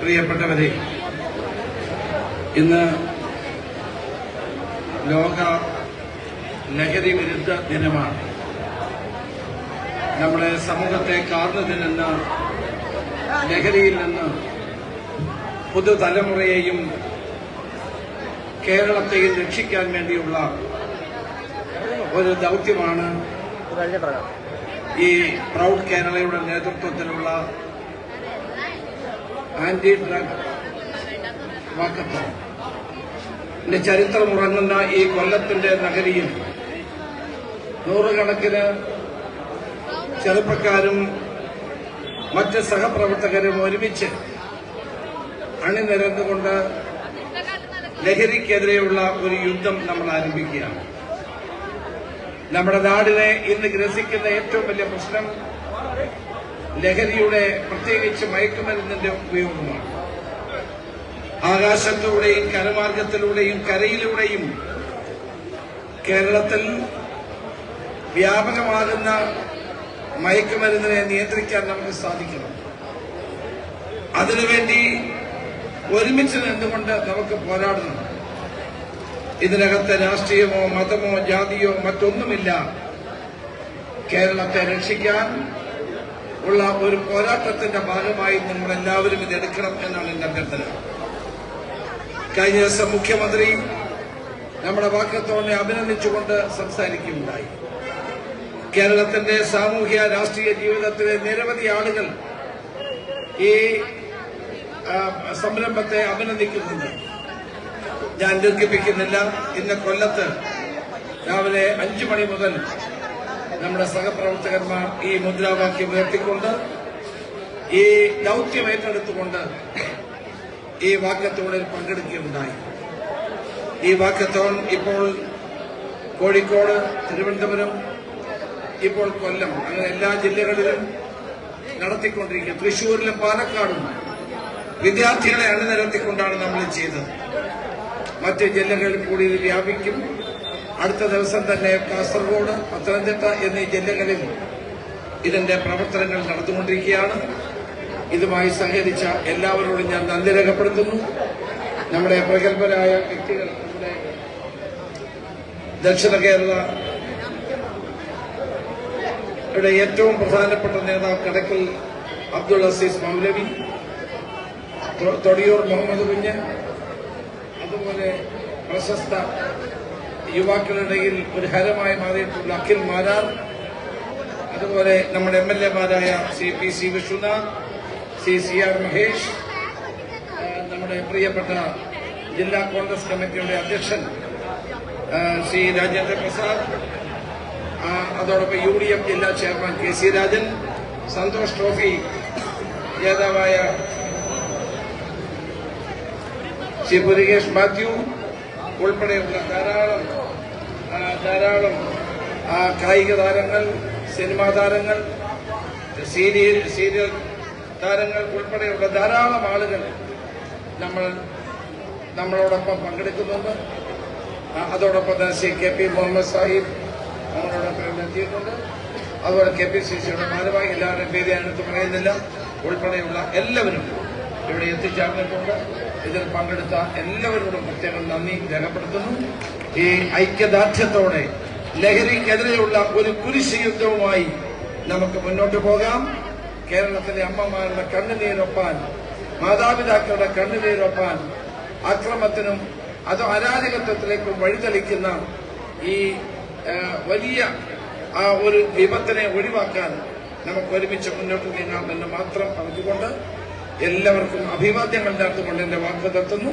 പ്രിയപ്പെട്ടവരെ, ഇന്ന് ലോക ലഹരി വിരുദ്ധ ദിനമാണ്. നമ്മുടെ സമൂഹത്തെ കാർന്നു തിന്നുന്ന ലഹരിയിൽ നിന്ന് പുതുതലമുറയെയും കേരളത്തെയും രക്ഷിക്കാൻ വേണ്ടിയുള്ള ഒരു ദൗത്യമാണ് ഈ പ്രൗഡ് കേരളയുടെ നേതൃത്വത്തിലുള്ള ആന്റി ഡ്രഗ് വാക്കത്തോൺ. ചരിത്രമുറങ്ങുന്ന ഈ കൊല്ലത്തിന്റെ നഗരിയിൽ നൂറുകണക്കിന് ചെറുപ്പക്കാരും മറ്റ് സഹപ്രവർത്തകരും ഒരുമിച്ച് അണിനിരന്നുകൊണ്ട് ലഹരിക്കെതിരെയുള്ള ഒരു യുദ്ധം നമ്മൾ ആരംഭിക്കുകയാണ്. നമ്മുടെ നാടിനെ ഇന്ന് ഗ്രസിക്കുന്ന ഏറ്റവും വലിയ പ്രശ്നം ലഹരിയുടെ, പ്രത്യേകിച്ച് മയക്കുമരുന്നിന്റെ ഉപയോഗമാണ്. ആകാശത്തിലൂടെയും കരമാർഗത്തിലൂടെയും കരയിലൂടെയും കേരളത്തിൽ വ്യാപകമാകുന്ന മയക്കുമരുന്നിനെ നിയന്ത്രിക്കാൻ നമുക്ക് സാധിക്കണം. അതിനുവേണ്ടി ഒരുമിച്ച് നിന്നുകൊണ്ട് നമുക്ക് പോരാടണം. ഇതിനകത്ത് രാഷ്ട്രീയമോ മതമോ ജാതിയോ മറ്റൊന്നുമില്ല. കേരളത്തെ രക്ഷിക്കാൻ ഉള്ള ഒരു പോരാട്ടത്തിന്റെ ഭാഗമായി നമ്മളെല്ലാവരും ഇതെടുക്കണം എന്നാണ് എന്റെ അഭ്യർത്ഥന. കഴിഞ്ഞ ദിവസം മുഖ്യമന്ത്രി നമ്മുടെ വാക്കത്തോനെ അഭിനന്ദിച്ചുകൊണ്ട് സംസാരിക്കുകയുണ്ടായി. കേരളത്തിന്റെ സാമൂഹ്യ രാഷ്ട്രീയ ജീവിതത്തിലെ നിരവധി ആളുകൾ ഈ സംരംഭത്തെ അഭിനന്ദിക്കുന്നുണ്ട്. ഞാൻ ദീർഘിപ്പിക്കുന്നില്ല. ഇന്ന് കൊല്ലത്ത് രാവിലെ 5 മണി മുതൽ നമ്മുടെ സഹപ്രവർത്തകന്മാർ ഈ മുദ്രാവാക്യം ഉയർത്തിക്കൊണ്ട് ഈ ദൌത്യം ഏറ്റെടുത്തുകൊണ്ട് ഈ വാക്കത്തോണിൽ പങ്കെടുക്കുകയുണ്ടായി. ഈ വാക്കത്തോൺ ഇപ്പോൾ കോഴിക്കോട്, തിരുവനന്തപുരം, ഇപ്പോൾ കൊല്ലം, അങ്ങനെ എല്ലാ ജില്ലകളിലും നടത്തിക്കൊണ്ടിരിക്കുക. തൃശ്ശൂരിലും പാലക്കാടും വിദ്യാർത്ഥികളെ അണിനിരത്തിക്കൊണ്ടാണ് നമ്മൾ ചെയ്തത്. മറ്റ് ജില്ലകളിൽ കൂടി ഇത് വ്യാപിക്കും. അടുത്ത ദിവസം തന്നെ കാസർഗോഡ്, പത്തനംതിട്ട എന്നീ ജില്ലകളിൽ ഇതിന്റെ പ്രവർത്തനങ്ങൾ നടന്നുകൊണ്ടിരിക്കുകയാണ്. ഇതുമായി സഹകരിച്ച എല്ലാവരോടും ഞാൻ നന്ദി രേഖപ്പെടുത്തുന്നു. നമ്മുടെ പ്രഗത്ഭരായ വ്യക്തികൾ, നമ്മുടെ ദക്ഷിണ കേരളയുടെ ഏറ്റവും പ്രധാനപ്പെട്ട നേതാവ് കടക്കൽ അബ്ദുൾ അസീസ് മൗലവി, തൊടിയൂർ മുഹമ്മദ് കുഞ്ഞ്, അതുപോലെ പ്രശസ്ത യുവാക്കളുടെയിൽ ഒരു ഹരമായി മാറിയിട്ടുള്ള അഖിൽ മാരാർ, അതുപോലെ നമ്മുടെ MLA-മാരായ ശ്രീ PC വിശ്വനാഥ്, ശ്രീ CR മഹേഷ്, നമ്മുടെ പ്രിയപ്പെട്ട ജില്ലാ കോൺഗ്രസ് കമ്മിറ്റിയുടെ അധ്യക്ഷൻ ശ്രീ രാജേന്ദ്ര പ്രസാദ്, അതോടൊപ്പം UDF ജില്ലാ chairman KC Rajan, Santosh trophy ജേതാവായ ശ്രീ പുരികേഷ് മാത്യു ഉൾപ്പെടെയുള്ള ധാരാളം കായിക താരങ്ങൾ, സിനിമാ താരങ്ങൾ, സീരിയൽ താരങ്ങൾ ഉൾപ്പെടെയുള്ള ധാരാളം ആളുകൾ നമ്മളോടൊപ്പം പങ്കെടുക്കുന്നുണ്ട്. അതോടൊപ്പം തന്നെ ശ്രീ KP മുഹമ്മദ് സാഹിബ് നമ്മളോടൊപ്പം എത്തിയിട്ടുണ്ട്. അതുപോലെ KPCCയുടെ ഭാരവാഹി, എല്ലാവരുടെയും പേര് ഞാനെടുത്ത് പറയുന്നില്ല, ഉൾപ്പെടെയുള്ള എല്ലാവരും ഇവിടെ എത്തിച്ചേർന്നിട്ടുണ്ട്. ഇതിൽ പങ്കെടുത്ത എല്ലാവരോടും പ്രത്യേകം നന്ദി രേഖപ്പെടുത്തുന്നു. ഈ ഐക്യദാർഢ്യത്തോടെ ലഹരിക്കെതിരെയുള്ള ഒരു കുരിശ് യുദ്ധവുമായി നമുക്ക് മുന്നോട്ട് പോകാം. കേരളത്തിലെ അമ്മമാരുടെ കണ്ണുനീരൊപ്പാൻ, മാതാപിതാക്കളുടെ കണ്ണുനീരൊപ്പാൻ, അക്രമത്തിനും അതോ അരാജകത്വത്തിലേക്കും വഴിതെളിക്കുന്ന ഈ വലിയ ഒരു വിപത്തിനെ ഒഴിവാക്കാൻ നമുക്ക് ഒരുമിച്ച് മുന്നോട്ട് നീങ്ങാമെന്ന് മാത്രം പറഞ്ഞുകൊണ്ട് എല്ലാവർക്കും അഭിവാദ്യങ്ങൾ നേർന്നുകൊണ്ട് എന്റെ വാക്ക് നിർത്തുന്നു.